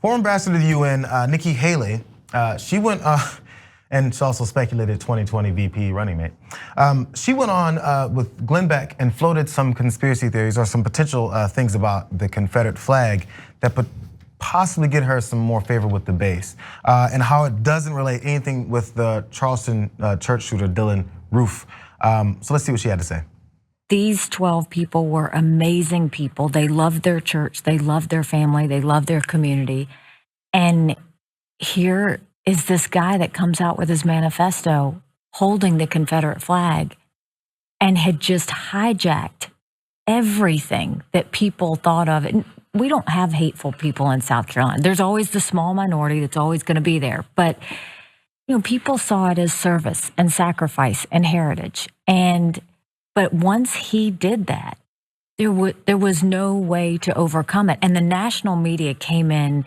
Former ambassador to the UN, Nikki Haley, she went, and she also speculated 2020 VP running mate. She went on with Glenn Beck and floated some conspiracy theories or some potential things about the Confederate flag that would possibly get her some more favor with the base, and how it doesn't relate anything with the Charleston church shooter, Dylann Roof. So let's see what she had to say. These 12 people were amazing people. They loved their church, they loved their family, they loved their community. And here is this guy that comes out with his manifesto holding the Confederate flag and had just hijacked everything that people thought of. And we don't have hateful people in South Carolina. There's always the small minority that's always going to be there. But people saw it as service and sacrifice and heritage. But once he did that, there was no way to overcome it. And the national media came in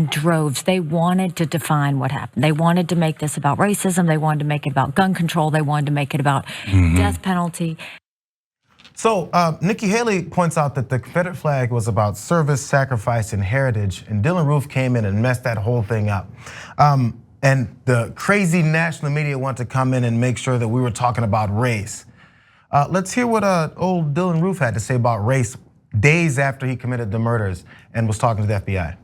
droves. They wanted to define what happened. They wanted to make this about racism. They wanted to make it about gun control. They wanted to make it about death penalty. So Nikki Haley points out that the Confederate flag was about service, sacrifice, and heritage. And Dylann Roof came in and messed that whole thing up. And the crazy national media wanted to come in and make sure that we were talking about race. Let's hear what old Dylann Roof had to say about race days after he committed the murders and was talking to the FBI.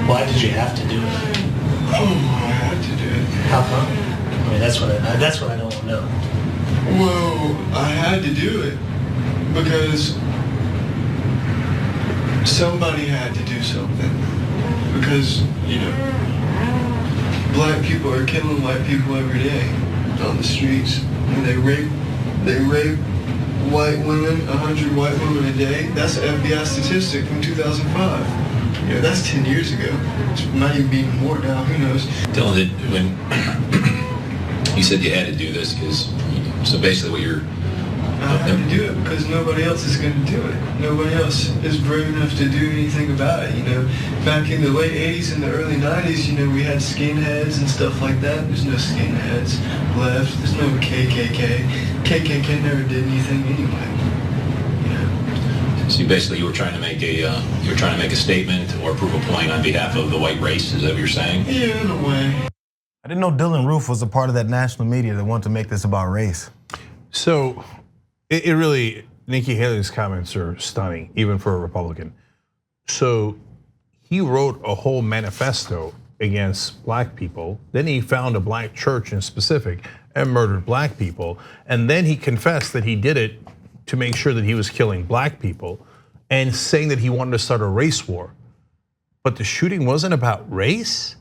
Why did you have to do it? Oh, I had to do it. How come? I mean, that's what I don't know. Well, I had to do it because somebody had to do something. Because, black people are killing white people every day on the streets. And they rape white women, 100 white women a day. That's an FBI statistic from 2005. That's 10 years ago. It might even be more now, who knows? Dylann, when you said you had to do this, so basically what you're... I had to do it because nobody else is going to do it. Nobody else is brave enough to do anything about it. Back in the late 80s and the early 90s, we had skinheads and stuff like that. There's no skinheads left. There's no KKK. KKK never did anything anyway. So basically, you were trying to make a statement or prove a point on behalf of the white race. Is that what you're saying? Yeah, in a way. I didn't know Dylann Roof was a part of that national media that wanted to make this about race. So it really, Nikki Haley's comments are stunning, even for a Republican. So he wrote a whole manifesto against black people. Then he found a black church in specific and murdered black people. And then he confessed that he did it to make sure that he was killing black people and saying that he wanted to start a race war. But the shooting wasn't about race.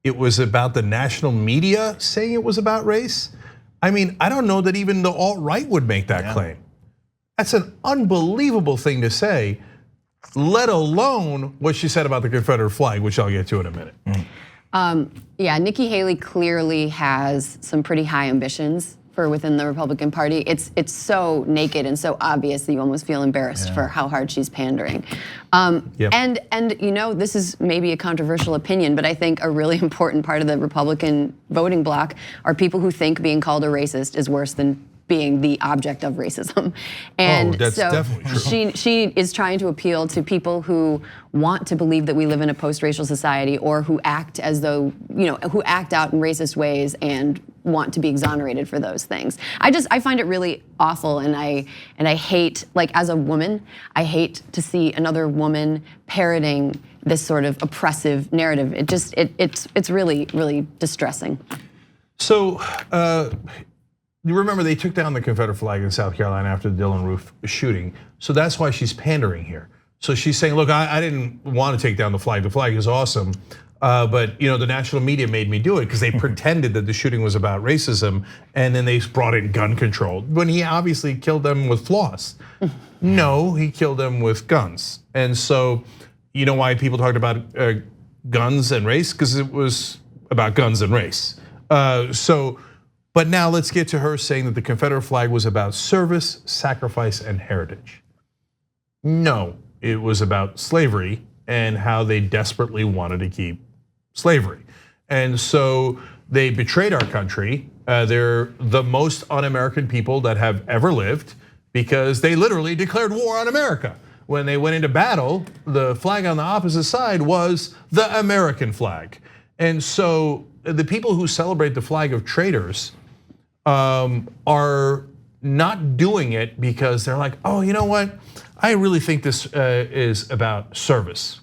It was about the national media saying it was about race. I mean, I don't know that even the alt-right would make that claim. That's an unbelievable thing to say, let alone what she said about the Confederate flag, which I'll get to in a minute. Yeah, Nikki Haley clearly has some pretty high ambitions for within the Republican Party. It's so naked and so obvious that you almost feel embarrassed for how hard she's pandering. And this is maybe a controversial opinion, but I think a really important part of the Republican voting bloc are people who think being called a racist is worse than being the object of racism. And that's so definitely true. she is trying to appeal to people who want to believe that we live in a post-racial society, or who act as though, who act out in racist ways and want to be exonerated for those things. I find it really awful, and I hate, like, as a woman, I hate to see another woman parroting this sort of oppressive narrative. It's really, really distressing. So you remember they took down the Confederate flag in South Carolina after the Dylann Roof shooting. So that's why she's pandering here. So she's saying, look, I didn't want to take down the flag. The flag is awesome. But the national media made me do it because they pretended that the shooting was about racism, and then they brought in gun control when he obviously killed them with floss. No, he killed them with guns. And so, you know why people talked about guns and race? Because it was about guns and race. But now let's get to her saying that the Confederate flag was about service, sacrifice, and heritage. No, it was about slavery and how they desperately wanted to keep slavery. And so they betrayed our country. They're the most un-American people that have ever lived because they literally declared war on America. when they went into battle, the flag on the opposite side was the American flag. And so the people who celebrate the flag of traitors are not doing it because they're like, oh, you know what? I really think this is about service.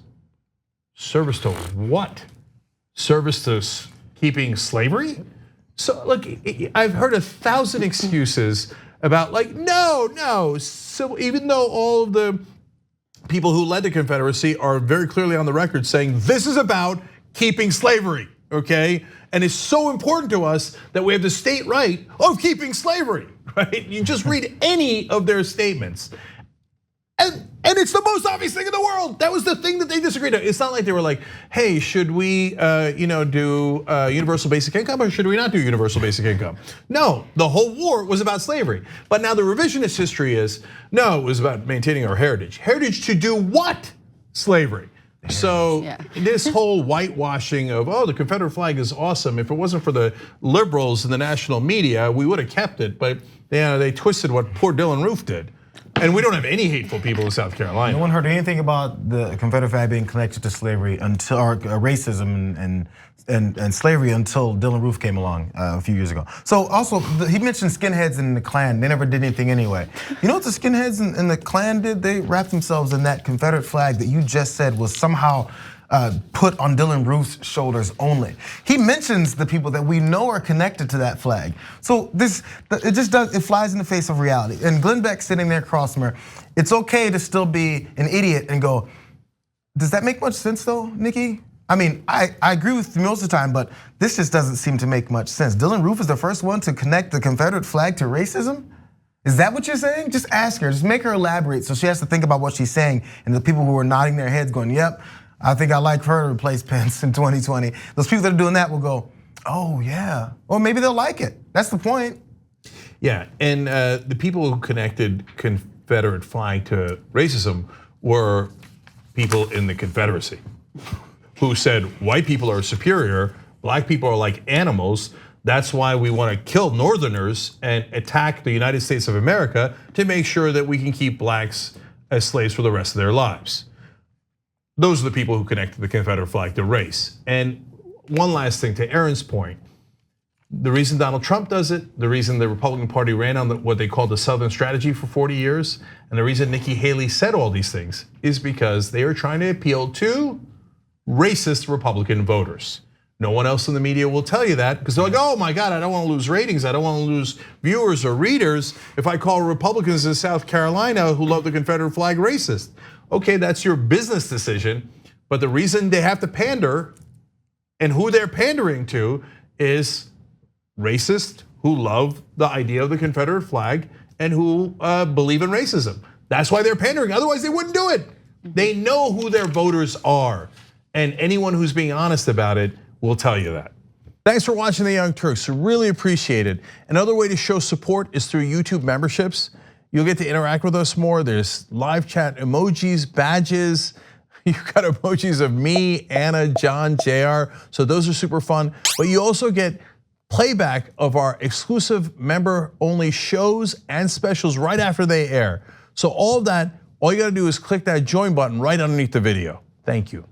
Service to what? Service to keeping slavery? So look, I've heard 1,000 excuses about like, no. So even though all of the people who led the Confederacy are very clearly on the record saying this is about keeping slavery, okay? And it's so important to us that we have the state right of keeping slavery, right? You just read any of their statements. And it's the most obvious thing in the world. That was the thing that they disagreed on. It's not like they were like, hey, should we do universal basic income or should we not do universal basic income? No, the whole war was about slavery. But now the revisionist history is, no, it was about maintaining our heritage. Heritage to do what? Slavery. So this whole whitewashing of, oh, the Confederate flag is awesome. If it wasn't for the liberals in the national media, we would have kept it. But they twisted what poor Dylann Roof did. And we don't have any hateful people in South Carolina. No one heard anything about the Confederate flag being connected to slavery until racism and slavery until Dylann Roof came along a few years ago. So also, he mentioned skinheads in the Klan. They never did anything anyway. You know what the skinheads in the Klan did? They wrapped themselves in that Confederate flag that you just said was somehow put on Dylann Roof's shoulders only. He mentions the people that we know are connected to that flag. So it flies in the face of reality. And Glenn Beck sitting there across from her, it's okay to still be an idiot and go, does that make much sense though, Nikki? I mean, I agree with you most of the time, but this just doesn't seem to make much sense. Dylann Roof is the first one to connect the Confederate flag to racism? Is that what you're saying? Just ask her, just make her elaborate so she has to think about what she's saying. And the people who are nodding their heads going, yep, I think I like her to replace Pence in 2020. Those people that are doing that will go, oh yeah. Or maybe they'll like it. That's the point. Yeah, and the people who connected Confederate flag to racism were people in the Confederacy who said white people are superior, black people are like animals. That's why we want to kill Northerners and attack the United States of America to make sure that we can keep blacks as slaves for the rest of their lives. Those are the people who connected the Confederate flag to race. And one last thing to Erin's point, the reason Donald Trump does it, the reason the Republican Party ran on what they called the Southern Strategy for 40 years, and the reason Nikki Haley said all these things is because they are trying to appeal to racist Republican voters. No one else in the media will tell you that because they're like, oh my God, I don't want to lose ratings. I don't want to lose viewers or readers if I call Republicans in South Carolina who love the Confederate flag racist. Okay, that's your business decision, but the reason they have to pander and who they're pandering to is racists who love the idea of the Confederate flag and who believe in racism. That's why they're pandering, otherwise they wouldn't do it. They know who their voters are, and anyone who's being honest about it will tell you that. Thanks for watching The Young Turks, really appreciate it. Another way to show support is through YouTube memberships. You'll get to interact with us more. There's live chat emojis, badges. You've got emojis of me, Anna, John, Jayar. So those are super fun. But you also get playback of our exclusive member-only shows and specials right after they air. So all of that, all you gotta do is click that join button right underneath the video. Thank you.